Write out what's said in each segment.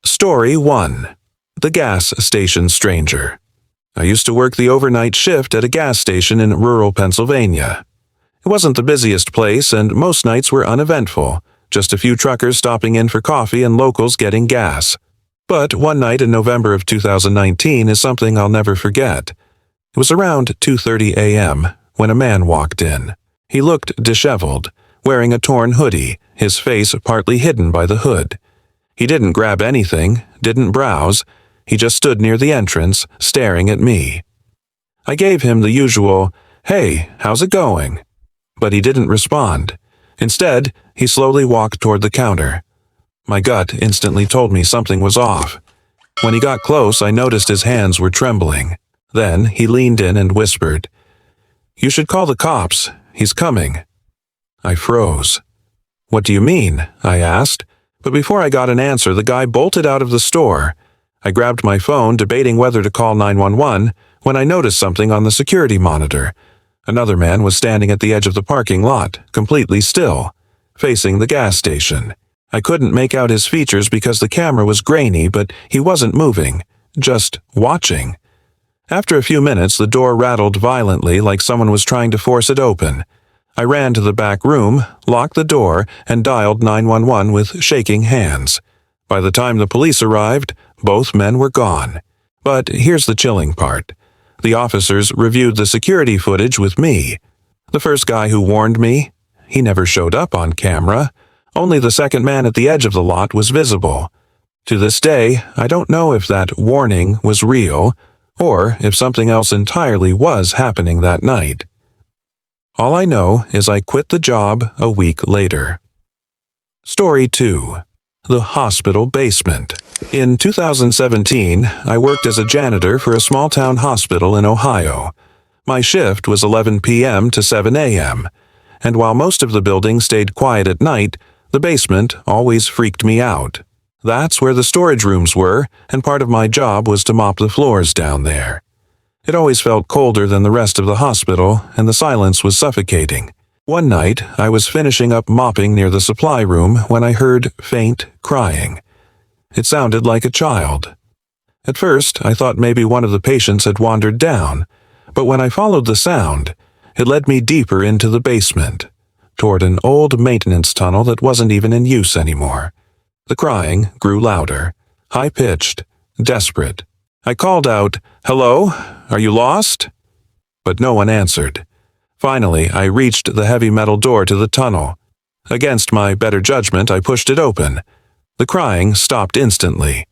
Story 1. The Gas Station Stranger. I used to work the overnight shift at a gas station in rural Pennsylvania. It wasn't the busiest place, and most nights were uneventful, just a few truckers stopping in for coffee and locals getting gas. But one night in November of 2019 is something I'll never forget. It was around 2:30 a.m. when a man walked in. He looked disheveled, wearing a torn hoodie, his face partly hidden by the hood. He didn't grab anything, didn't browse. He just stood near the entrance, staring at me. I gave him the usual, "Hey, how's it going?" But he didn't respond. Instead, he slowly walked toward the counter. My gut instantly told me something was off. When he got close, I noticed his hands were trembling. Then he leaned in and whispered, "You should call the cops. He's coming." I froze. "What do you mean?" I asked. But before I got an answer, the guy bolted out of the store. I grabbed my phone, debating whether to call 911, when I noticed something on the security monitor. Another man was standing at the edge of the parking lot, completely still, facing the gas station. I couldn't make out his features because the camera was grainy, but he wasn't moving, just watching. After a few minutes, the door rattled violently like someone was trying to force it open. I ran to the back room, locked the door, and dialed 911 with shaking hands. By the time the police arrived, both men were gone. But here's the chilling part. The officers reviewed the security footage with me. The first guy who warned me, he never showed up on camera. Only the second man at the edge of the lot was visible. To this day, I don't know if that warning was real, or if something else entirely was happening that night. All I know is I quit the job a week later. Story 2. The Hospital Basement. In 2017, I worked as a janitor for a small-town hospital in Ohio. My shift was 11 p.m. to 7 a.m., and while most of the building stayed quiet at night, the basement always freaked me out. That's where the storage rooms were, and part of my job was to mop the floors down there. It always felt colder than the rest of the hospital, and the silence was suffocating. One night, I was finishing up mopping near the supply room when I heard faint crying. It sounded like a child. At first, I thought maybe one of the patients had wandered down, but when I followed the sound, it led me deeper into the basement, toward an old maintenance tunnel that wasn't even in use anymore. The crying grew louder, high-pitched, desperate. I called out, "Hello? Are you lost?" But no one answered. Finally, I reached the heavy metal door to the tunnel. Against my better judgment, I pushed it open. The crying stopped instantly.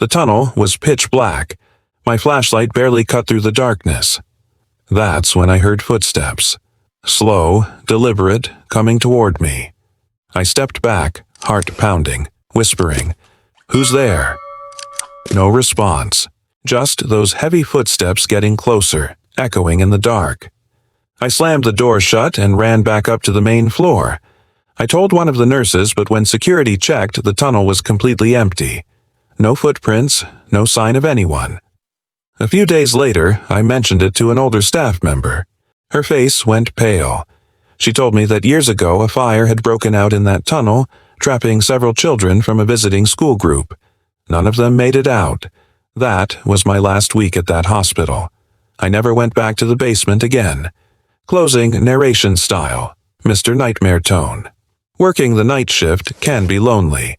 The tunnel was pitch black. My flashlight barely cut through the darkness. That's when I heard footsteps. Slow, deliberate, coming toward me. I stepped back, heart pounding, whispering, "Who's there?" No response. Just those heavy footsteps getting closer, echoing in the dark. I slammed the door shut and ran back up to the main floor. I told one of the nurses, but when security checked, the tunnel was completely empty. No footprints, no sign of anyone. A few days later, I mentioned it to an older staff member. Her face went pale. She told me that years ago a fire had broken out in that tunnel, trapping several children from a visiting school group. None of them made it out. That was my last week at that hospital. I never went back to the basement again. Closing narration style, Mr. Nightmare tone. Working the night shift can be lonely,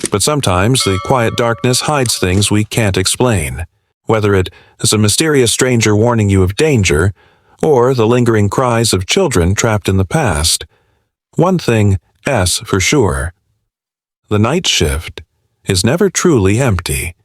but sometimes the quiet darkness hides things we can't explain. Whether it is a mysterious stranger warning you of danger, or the lingering cries of children trapped in the past, one thing is for sure. The night shift is never truly empty.